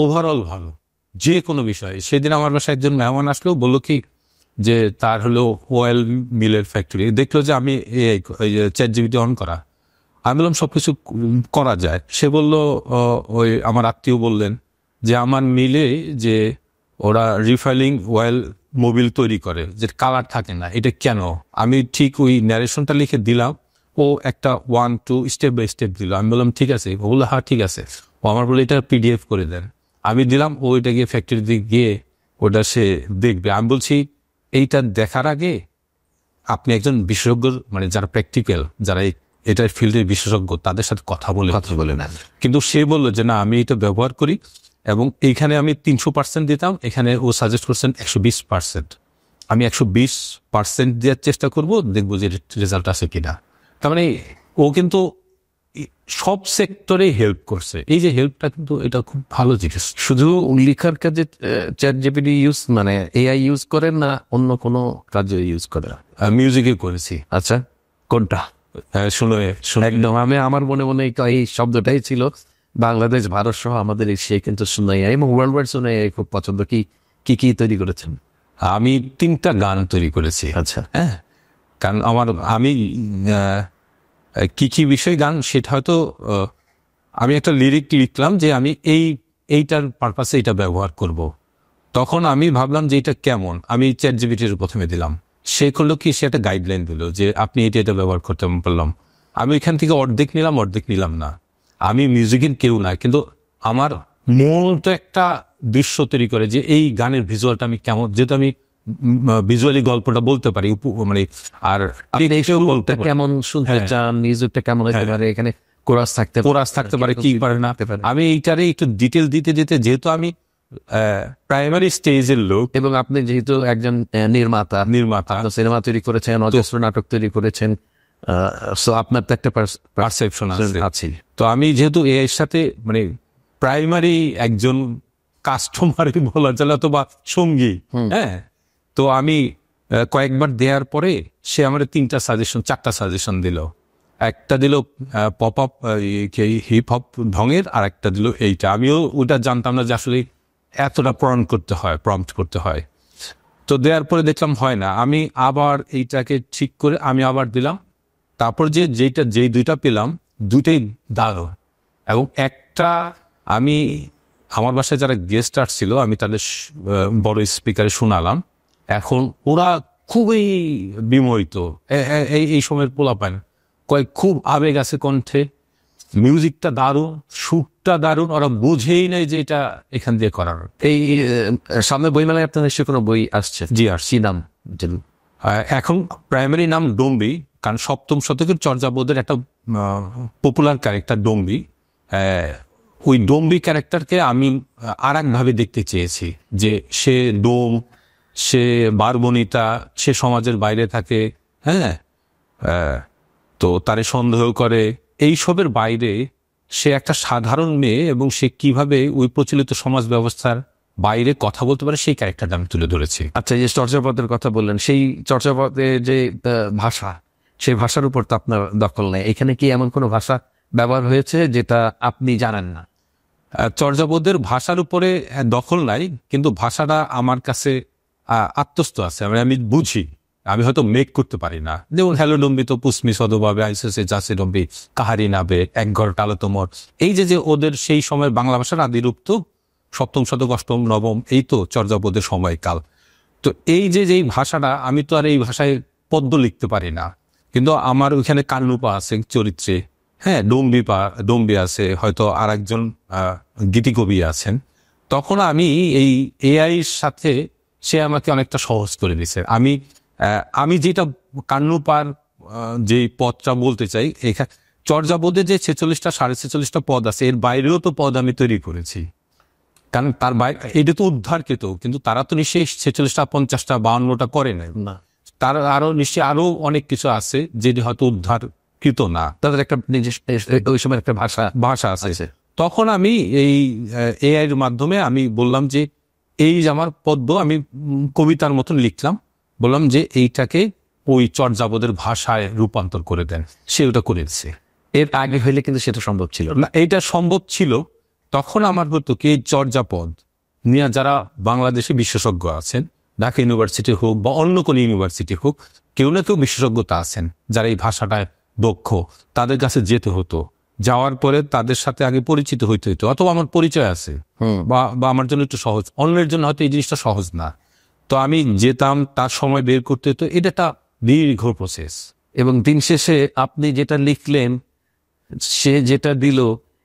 ওভারঅল ভালো যে কোনো বিষয়ে। সেদিন আমার বাসায় একজন মেহমান আসলো, বললো কি যে তার হলো ওয়েল মিলের ফ্যাক্টরি, দেখলো যে আমি চ্যাট জিপিটি অন করা, আমি বললাম সবকিছু করা যায়। সে বলল, ওই আমার আত্মীয় বললেন যে আমার মিলে যে ওরা রিফাইলিং ওয়েল মোবিল তৈরি করে, যে কালার থাকে না, এটা কেন? আমি ঠিক ওই ন্যারেশনটা লিখে দিলাম, ও একটা 1-2 স্টেপ বাই স্টেপ দিল। আমি বললাম ঠিক আছে, ও বললো হ্যাঁ ঠিক আছে। ও আমার বলে এটা পিডিএফ করে দেন, আমি দিলাম, ও এটা গিয়ে ফ্যাক্টরিতে গিয়ে ওটা সে দেখবে। আমি বলছি এইটা দেখার আগে আপনি একজন বিশেষজ্ঞ, মানে যারা প্র্যাকটিক্যাল, যারা এটার ফিল্ডের বিশেষজ্ঞ, তাদের সাথে কথা বলে নেন। কিন্তু সে বললো যে না, আমি এটা ব্যবহার করি এবং এইখানে আমি 300% দিতাম, এখানে ও সাজেস্ট করছেন 120%। আমি 120% দেওয়ার চেষ্টা করব, দেখবো যে রেজাল্ট আসে কিনা। তার মানে ও কিন্তু সব সেক্টরে হেল্প করছে। এই যে হেল্পটা কিন্তু এটা খুব ভালো জিনিস। শুধু লেখার কাজে চ্যাট জিপিটি মানে এআই ইউজ করেন না অন্য কোনো কাজে ইউজ করেন? মিউজিকে করেছি। আচ্ছা, কোনটা? শুনে একদম আমার মনে মনে এই শব্দটাই ছিল। বাংলাদেশ, ভারত সহ আমাদের এশিয়ায় কিন্তু শুনে এবং ওয়ার্ল্ড ওয়াইড শুনে খুব পছন্দ। কি কি তৈরি করেছেন? আমি 3টা গান তৈরি করেছি। আচ্ছা, হ্যাঁ, কারণ আমি কি বিষয় গান সেটা হয়তো আমি একটা লিরিক লিখলাম যে আমি এইটার পারপাসে এটা ব্যবহার করব। তখন আমি ভাবলাম যে এটা কেমন, আমি চ্যাট জিপিটির প্রথমে দিলাম। সে করলো কি, সে একটা গাইডলাইন দিল যে আপনি এটা ব্যবহার করতে পারলাম। আমি এখান থেকে অর্ধেক নিলাম না। আমি মিউজিকের কেউ না, কিন্তু আমার মূল তো একটা দৃশ্য তৈরি করে যে এই গানের ভিজুয়ালটা আমি কেমন, যেহেতু আমি ভিজুয়ালি গল্পটা বলতে পারি মানে। আর কেমন শুনতে চান, মিউজিকটা কেমন হতে পারে, এখানে কোরাস থাকতে পারে কি পারে না। আমি এইটারে একটু ডিটেল দিতে দিতে, যেহেতু আমি প্রাইমারি স্টেজের লোক এবং আপনি যেহেতু একজন নির্মাতা, সিনেমা তৈরি করেছেন, অজস্র নাটক তৈরি করেছেন, সো আপনার তো একটা পারসেপশন আছে। তো আমি যেহেতু এর সাথে মানে প্রাইমারি একজন কাস্টমারই বলা চলে অথবা সঙ্গী, হ্যাঁ, তো আমি কয়েকবার দেওয়ার পরে সে আমার 4টা সাজেশন দিল। একটা দিল পপ আপ হিপ হপ ঢঙের, আর একটা দিল এইটা। আমিও ওটা জানতাম না যে আসলে এতটা প্রম্পট করতে হয়। তো দেওয়ার পরে দেখলাম হয় না, আমি আবার এইটাকে ঠিক করে আমি আবার দিলাম। তারপর যেই 2টা পেলাম, 2টাই দারুণ। এবং একটা আমি আমার বাসায় যারা গেস্ট আসছিল, আমি তাদের বড় স্পিকারে শোনালাম। এখন ওরা খুবই বিমোহিত, এই সময়ের পোলাপান খুব আবেগ আছে কণ্ঠে, মিউজিকটা দারুণ, সুরটা দারুণ, ওরা বুঝেই নাই যে এটা এখান দিয়ে করার। এই সামনে বইমেলায় আপনার নিশ্চয়ই কোনো বই আসছে? জি, আর কি নাম? এখন প্রাইমারি নাম ডম্বি, কারণ 7ম শতকের চর্যাপদের একটা পপুলার ক্যারেক্টার ডম্বি। ওই ডম্বি ক্যারেক্টারকে আমি আর একভাবে দেখতে চেয়েছি, যে সে সে বারবনিতা, সে সমাজের বাইরে থাকে, হ্যাঁ, তো তারে সন্দেহ করে। এইসবের বাইরে সে একটা সাধারণ মেয়ে, এবং সে কিভাবে ওই প্রচলিত সমাজ ব্যবস্থার বাইরে কথা বলতে পারে, সেই ক্যারেক্টারটা আমি তুলে ধরেছি। আচ্ছা, এই যে চর্যাপদের কথা বললেন, সেই চর্যাপদে যে ভাষা, সেই ভাষার উপর তো আপনার দখল নেই। এখানে কি এমন কোনো ভাষা ব্যবহার হয়েছে যেটা আপনি জানেন না? চর্যাপদের ভাষার উপরে দখল নাই, কিন্তু ভাষাটা আমার কাছে আত্মস্থ আছে, আমি বুঝি। আমি হয়তো মেক করতে পারি না। যেমন হ্যালো ডম্বি তো পুসমি সদভাবে আইসেছে যাসে ডম্বি কাহারি নাবে এক ঘর টালো তোমর, এই যে ওদের সেই সময়ের বাংলা ভাষার আদিরূপ তো 7ম শতক 8ম 9ম, এই তো চর্যাপদের সময়কাল। তো এই যে ভাষাটা, আমি তো আর এই ভাষায় পদ্য লিখতে পারি না, কিন্তু আমার ওইখানে কান্নুপা আছে চরিত্রে, হ্যাঁ, ডম্বি আছে, হয়তো আর একজন গীতিকবি আছেন। তখন আমি এই এআইর সাথে সে আমাকে অনেকটা সহজ করে দিছে। আমি যেটা কান্নুপার যে পদটা বলতে চাই, এখানে চর্যাপদে যে 46টা 46.5টা পদ আছে, এর বাইরেও তো পদ আমি তৈরি করেছি। কারণ তার বাইরে এটা তো উদ্ধারকৃত, কিন্তু তারা তো নিশ্চয়ই 46টা 50টা 52টা করে নাই না, তার আরো নিশ্চয়ই আরো অনেক কিছু আছে যেটি হয়তো উদ্ধারকৃত না, তাদের একটা ওই সময় একটা ভাষা আছে। তখন আমি এই এআই এর মাধ্যমে আমি বললাম যে এই যে আমার পদ্য আমি কবিতার মতন লিখলাম, বললাম যে এইটাকে ওই চর্যাপদের ভাষায় রূপান্তর করে দেন, সে ওটা করে দিচ্ছে। এর আগে হইলে কিন্তু সেটা সম্ভব ছিল না, এইটা সম্ভব ছিল। তখন আমার হতো কি, চর্যাপদ নিয়ে যারা বাংলাদেশে বিশেষজ্ঞ আছেন, ঢাকা ইউনিভার্সিটি হোক বা অন্য কোনো ইউনিভার্সিটি হোক, কেউ না কেউ বিশেষজ্ঞতা আছেন যারা এই ভাষাটায় দক্ষ, তাদের কাছে যেতে হতো। যাওয়ার পরে তাদের সাথে আগে পরিচিত হইতে হইতো, অথবা আমার পরিচয় আছে বা আমার জন্য একটু সহজ, অন্যের জন্য হয়তো এই জিনিসটা সহজ না। তো আমি যেতাম, তার সময় বের করতে হতো, এটা একটা দীর্ঘ প্রসেস। এবং দিন শেষে আপনি যেটা লিখলেন, সে যেটা দিল,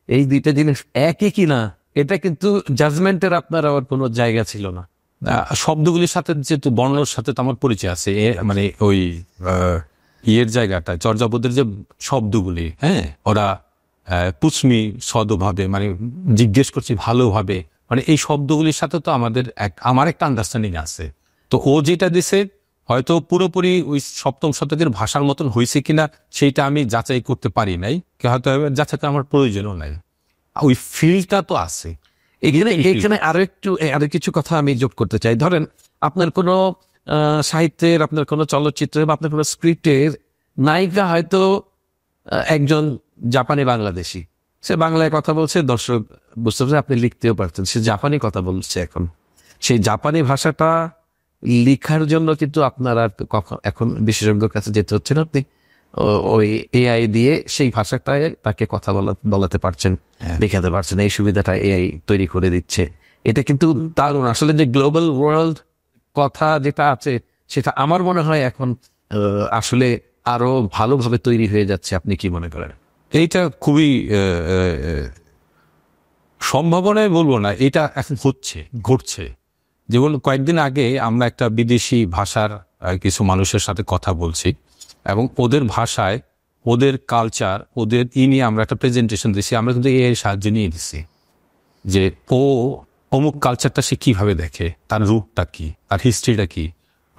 এই দুইটা জিনিস একই কিনা এটা কিন্তু জাজমেন্টের আপনার আবার কোনো জায়গা ছিল না। শব্দগুলির সাথে যেহেতু বর্ণের সাথে তো আমার পরিচয় আছে, মানে ওই ইয়ের জায়গাটা, চর্যাপদের যে শব্দগুলি, হ্যাঁ, ওরা পুষ্মি সদভাবে, মানে জিজ্ঞেস করছি ভালোভাবে, মানে এই শব্দগুলির সাথে তো আমার একটা আন্ডারস্ট্যান্ডিং আছে। তো ও যেটা দিছে হয়তো পুরোপুরি ওই সপ্তম শতকের ভাষার মতন হয়েছে কিনা সেইটা আমি যাচাই করতে পারি নাই, হয়তো যাচাই আমার প্রয়োজনও নাই। ওই ফিলটা তো আছে। এখানে আরো কিছু কথা আমি যোগ করতে চাই। ধরেন আপনার কোনো সাহিত্যের, আপনার কোনো চলচ্চিত্রের বা আপনার কোনো স্ক্রিপ্টের নায়িকা হয়তো একজন জাপানি বাংলাদেশি, সে বাংলায় কথা বলছে, দর্শক বুঝতে পারছে, আপনি লিখতেও পারছেন সে জাপানি কথা বলছে। এখন সেই জাপানি ভাষাটা লিখার জন্য কিন্তু আপনার আর এখন বিশেষজ্ঞের কাছে যেতে হচ্ছে না, আপনি ওই এআই দিয়ে সেই ভাষাটায় তাকে কথা বলাতে পারছেন, দেখাতে পারছেন। এই সুবিধাটা এআই তৈরি করে দিচ্ছে। এটা কিন্তু দারুণ। আসলে যে গ্লোবাল ওয়ার্ল্ড কথা যেটা আছে সেটা আমার মনে হয় এখন আসলে আরো ভালোভাবে তৈরি হয়ে যাচ্ছে। আপনি কি মনে করেন? এইটা খুবই সম্ভাবনায় বলবো না, এটা এখন ঘটছে। যেমন কয়েকদিন আগে আমরা একটা বিদেশি ভাষার কিছু মানুষের সাথে কথা বলছি এবং ওদের ভাষায়, ওদের কালচার, ওদের নিয়ে আমরা একটা প্রেজেন্টেশন দিচ্ছি। আমরা কিন্তু এর সাহায্য নিয়ে দিচ্ছি যে ও অমুক কালচারটা সে কীভাবে দেখে, তার রূপটা কি, তার হিস্ট্রিটা কি,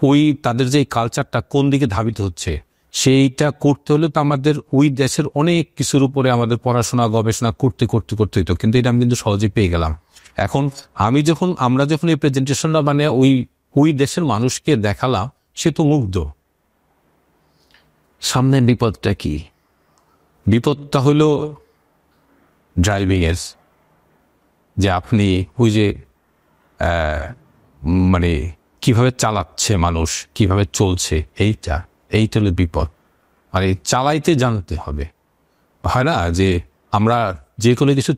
ওই তাদের যে কালচারটা কোন দিকে ধাবিত হচ্ছে, সেইটা করতে হলে তো আমাদের ওই দেশের অনেক কিছুর উপরে আমাদের পড়াশোনা গবেষণা করতে হইতো। কিন্তু এটা আমি কিন্তু সহজে পেয়ে গেলাম। এখন আমরা যখন এই প্রেজেন্টেশনটা মানে ওই দেশের মানুষকে দেখালাম, সে তো মুগ্ধ। সামনের বিপদটা কি? বিপদটা হলো ড্রাইভিং এর, যে আপনি ওই যে মানে কিভাবে চালাচ্ছে মানুষ, কিভাবে চলছে, এইটা হলো বিপদ। মানে চালাইতে জানতে হবে। হয় না যে আমরা যে কোনো কিছু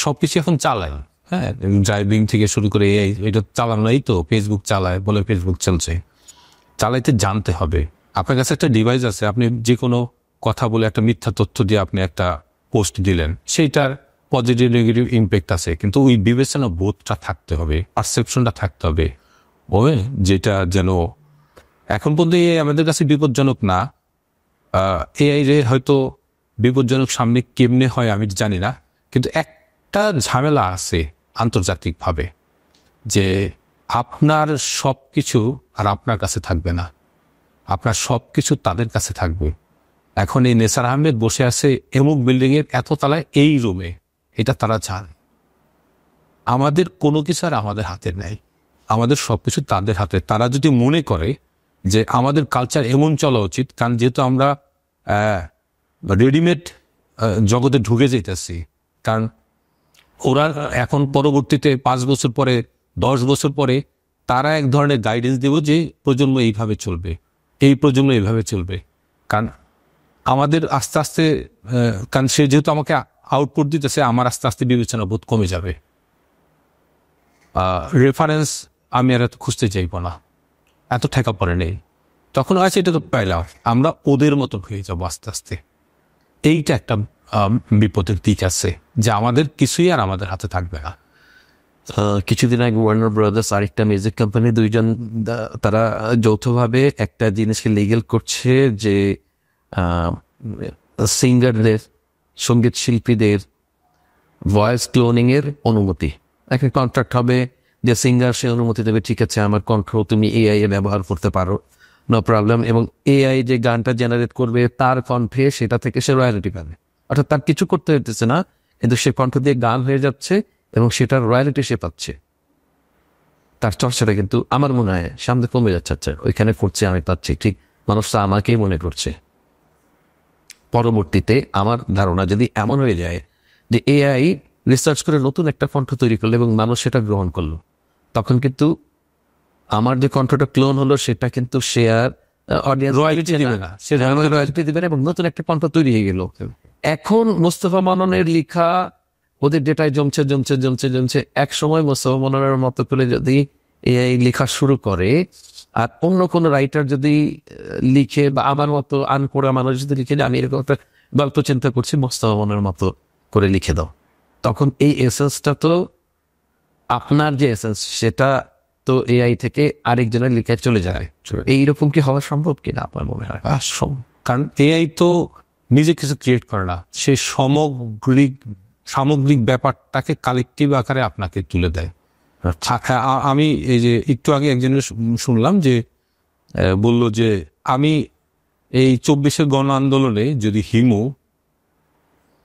সবকিছু এখন চালাই, হ্যাঁ, ড্রাইভিং থেকে শুরু করে এটা চালানো, এই তো ফেসবুক চালায় বলে ফেসবুক চলছে। চালাইতে জানতে হবে। আপনার কাছে একটা ডিভাইস আছে, আপনি যে কোনো কথা বলে একটা মিথ্যা তথ্য দিয়ে আপনি একটা পোস্ট দিলেন, সেইটার পজিটিভ নেগেটিভ ইম্প্যাক্ট আছে, কিন্তু ওই বিবেচনা বোধটা থাকতে হবে, পারসেপশনটা থাকতে হবে, যেটা যেন এখন পর্যন্ত আমাদের কাছে বিপজ্জনক না। এআই রে হয়তো বিপজ্জনক সামনে কেমনে হয় আমি জানি না, কিন্তু একটা ঝামেলা আছে আন্তর্জাতিকভাবে, যে আপনার সব কিছু আর আপনার কাছে থাকবে না, আপনার সব কিছু তাদের কাছে থাকবে। এখন এই নেসার আহমেদ বসে আছে এমুক বিল্ডিংয়ের এত তলায় এই রুমে, এটা তারা চান। আমাদের কোনো কিছু আর আমাদের হাতে নেই, আমাদের সব কিছু তাদের হাতে। তারা যদি মনে করে যে আমাদের কালচার এমন চলা উচিত, কারণ যেহেতু আমরা রেডিমেড জগতে ঢুকে যেতেছি, কারণ ওরা এখন পরবর্তীতে 5 বছর পরে 10 বছর পরে তারা এক ধরনের গাইডেন্স দেব যে প্রজন্ম এইভাবে চলবে, এই প্রজন্ম এইভাবে চলবে। কারণ আমাদের আস্তে আস্তে, কারণ সে যেহেতু আমাকে আউটপুট দিতেছে, আমার আস্তে আস্তে বিবেচনা বোধ কমে যাবে। রেফারেন্স আমি আর এত খুঁজতে চাইব না, এত ঠেকা পড়ে নেই। তখন আছে এটা তো পাইলাম, আমরা ওদের মতন হয়ে যাবো আস্তে আস্তে। এইটা একটা বিপদের দিক আছে, যে আমাদের কিছুই আর আমাদের হাতে থাকবে না। কিছুদিন আগে ওয়ার্নার ব্রাদার্স আরেকটা মিউজিক কোম্পানি, দুইজন তারা যৌথভাবে একটা জিনিসকে লিগ্যাল করছে, যে সিঙ্গারদের, সঙ্গীত শিল্পীদের ভয়েস ক্লোনিং এর অনুমতি। একটা কন্ট্রাক্ট হবে যে সিঙ্গার সে অনুমতি দেবে, ঠিক আছে আমার কণ্ঠ তুমি এআই এ ব্যবহার করতে পারো, নো প্রবলেম। এবং এআই যে গানটা জেনারেট করবে তার কণ্ঠে, সেটা থেকে সে রয়্যালিটি পাবে। অর্থাৎ তার কিছু করতে হইতেছে না, কিন্তু সে কণ্ঠ দিয়ে গান হয়ে যাচ্ছে এবং সেটার রয়্যালিটি সে পাচ্ছে। তার চর্চাটা কিন্তু আমার মনে হয় সামনে কমে যাচ্ছে। আচ্ছা, ওইখানে করছে, আমি পাচ্ছি, ঠিক মানুষটা আমাকেই মনে করছে। পরবর্তীতে আমার ধারণা যদি এমন হয়ে যায় যে এআই রিসার্চ করে নতুন একটা কণ্ঠ তৈরি করলো এবং মানুষ সেটা গ্রহণ করলো, তখন কিন্তু আমার যে কণ্ঠটা ক্লোন হলো সেটা কিন্তু সে আর রয়্যালিটি দিবে না, সে রয়্যালিটি দিবে না, এবং নতুন একটা কণ্ঠ তৈরি হয়ে গেল। এখন মোস্তফা মাননের লেখা ওদের ডেটায় জমছে। এক সময় মোস্তফা মাননের মতো করে যদি এআই লেখা শুরু করে, আর অন্য কোনো রাইটার যদি লিখে, বা আমার মতো আনপড়া মানুষ যদি লিখে, আমি এরকম একটা গল্প চিন্তা করছি, মোস্তফা মাননের মতো করে লিখে দাও, তখন এই এসেন্সটা তো, আপনার যে এসেন্স, সেটা তো এআই থেকে আরেকজনের লিখে চলে যায়। এইরকম কি হওয়া সম্ভব কিনা আপনার মনে হয়? কারণ এআই তো নিজে কিছু ক্রিয়েট করে না, সে সামগ্রিক সামগ্রিক ব্যাপারটাকে কালেকটিভ আকারে আপনাকে তুলে দেয়। আমি এই যে একটু আগে একজনের শুনলাম যে বলল যে আমি এই 24-এর গণ আন্দোলনে যদি হিমু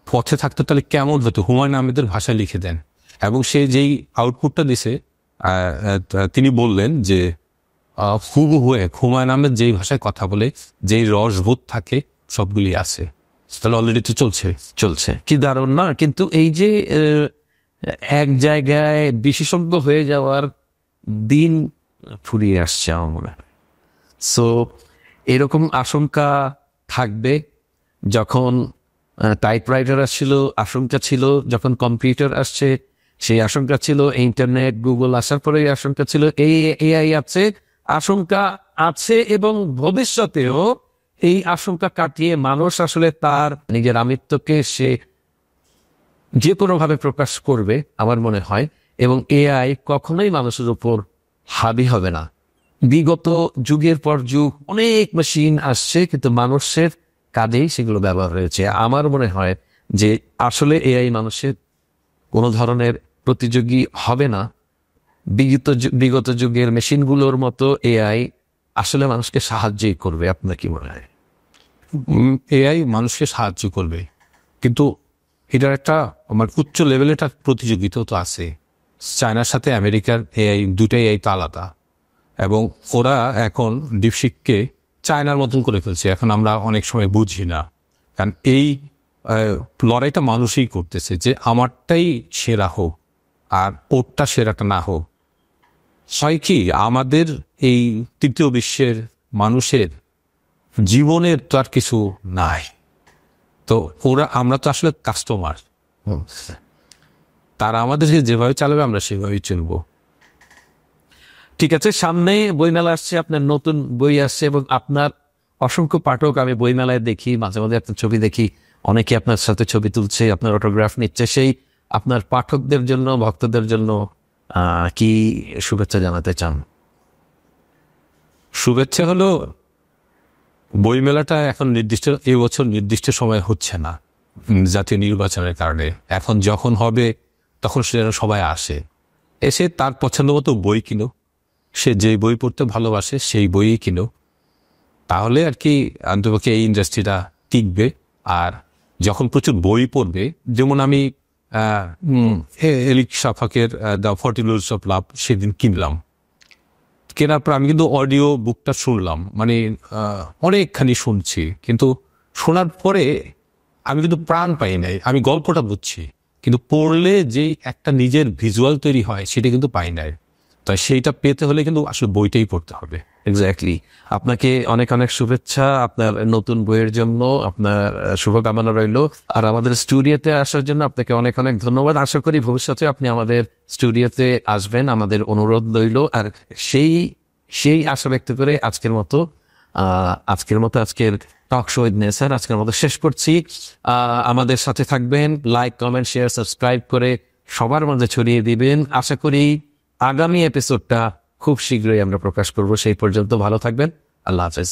পথে থাকতো তাহলে কেমন হতো, হুমায়ুন আহমেদের ভাষায় লিখে দেন। এবং সে যেই আউটপুটটা দিছে তিনি বললেন যে হুবহু হয়ে হুমায়ুন আহমেদ যেই ভাষায় কথা বলে, যেই রসবোধ থাকে, সবগুলি আছে। তাহলে অলরেডি তো চলছে। কি দারুণ না? কিন্তু এই যে এক জায়গায় বিশেষজ্ঞ হয়ে যাওয়ার দিন ফুরিয়ে আসছে আমার মনে হয়। সো এরকম আশঙ্কা থাকবে। যখন টাইপরাইটার আসছিল আশঙ্কা ছিল, যখন কম্পিউটার আসছে সেই আশঙ্কা ছিল, ইন্টারনেট গুগল আসার পরে এই আশঙ্কা ছিল, এই এআই আছে, আশঙ্কা আছে, এবং ভবিষ্যতেও এই আশঙ্কা কাটিয়ে মানুষ আসলে তার নিজের আমিত্বকে সে যে কোনোভাবে প্রকাশ করবে আমার মনে হয়। এবং এআই কখনোই মানুষের উপর হাবি হবে না। বিগত যুগের পর যুগ অনেক মেশিন আসছে, কিন্তু মানুষের কাজেই সেগুলো ব্যবহার হয়েছে। আমার মনে হয় যে আসলে এআই মানুষের কোনো ধরনের প্রতিযোগী হবে না। বিগত যুগের মেশিনগুলোর মতো এআই আসলে মানুষকে সাহায্যই করবে। আপনার কি মনে হয়? এআই মানুষকে সাহায্য করবে, কিন্তু এটার একটা উচ্চ লেভেলের একটা প্রতিযোগিতা তো আছে। চায়নার সাথে আমেরিকার এআই, দুটাই এআই তো আলাদা, এবং ওরা এখন ডিপসিককে চায়নার মতন করে ফেলছে। এখন আমরা অনেক সময় বুঝি না, কারণ এই লড়াইটা মানুষই করতেছে যে আমারটাই সেরা হোক আর ওরটা সেরাটা না হোক। হয় কি, আমাদের এই তৃতীয় বিশ্বের মানুষের জীবনের তো আর কিছু নাই, তো আমরা তো আসলে কাস্টমার। তারা আমাদেরকে যেভাবে চালাবে আমরা সেভাবেই চলবো। ঠিক আছে, সামনে বইমেলা আসছে, আপনার নতুন বই আসছে, এবং আপনার অসংখ্য পাঠক আমি বইমেলায় দেখি, মাঝে মাঝে আপনার ছবি দেখি, অনেকে আপনার সাথে ছবি তুলছে, আপনার অটোগ্রাফ নিচ্ছে। সেই আপনার পাঠকদের জন্য, ভক্তদের জন্য কি শুভেচ্ছা জানাতে চান? শুভেচ্ছা হলো, বইমেলাটা এখন এবছর নির্দিষ্ট সময় হচ্ছে না জাতীয় নির্বাচনের কারণে। এখন যখন হবে তখন সে যেন সবাই আসে, এসে তার পছন্দ মতো বই কিনো। সে যেই বই পড়তে ভালোবাসে সেই বইই কিনো, তাহলে আর কি অন্তপক্ষে এই ইন্ডাস্ট্রিটা টিকবে। আর যখন প্রচুর বই পড়বে, যেমন আমি এলিক শাফাকের দ্য 40 রুলস অফ লাভ সেদিন কিনলাম। কেনার পর আমি কিন্তু অডিও বুকটা শুনলাম, মানে অনেকখানি শুনছি, কিন্তু শোনার পরে আমি কিন্তু প্রাণ পাই নাই। আমি গল্পটা বুঝছি, কিন্তু পড়লে যে একটা নিজের ভিজুয়াল তৈরি হয় সেটা কিন্তু পাই নাই। তাই সেইটা পেতে হলে কিন্তু আসলে বইটাই পড়তে হবে। এক্স্যাক্টলি। আপনাকে অনেক অনেক শুভেচ্ছা আপনার নতুন বইয়ের জন্য, আপনার শুভকামনা রইল। আর আমাদের স্টুডিওতে আসার জন্য আপনাকে অনেক অনেক ধন্যবাদ। আশা করি ভবিষ্যতে আপনি আমাদের স্টুডিওতে আসবেন, আমাদের অনুরোধ রইল। আর সেই আশা ব্যক্ত করে আজকের টক শো উইথ নেসার আজকের মতো শেষ করছি। আমাদের সাথে থাকবেন, লাইক, কমেন্ট, শেয়ার, সাবস্ক্রাইব করে সবার মাঝে ছড়িয়ে দিবেন। আশা করি আগামী এপিসোডটা খুব শীঘ্রই আমরা প্রকাশ করব। সেই পর্যন্ত ভালো থাকবেন। আল্লাহ হাফেজ।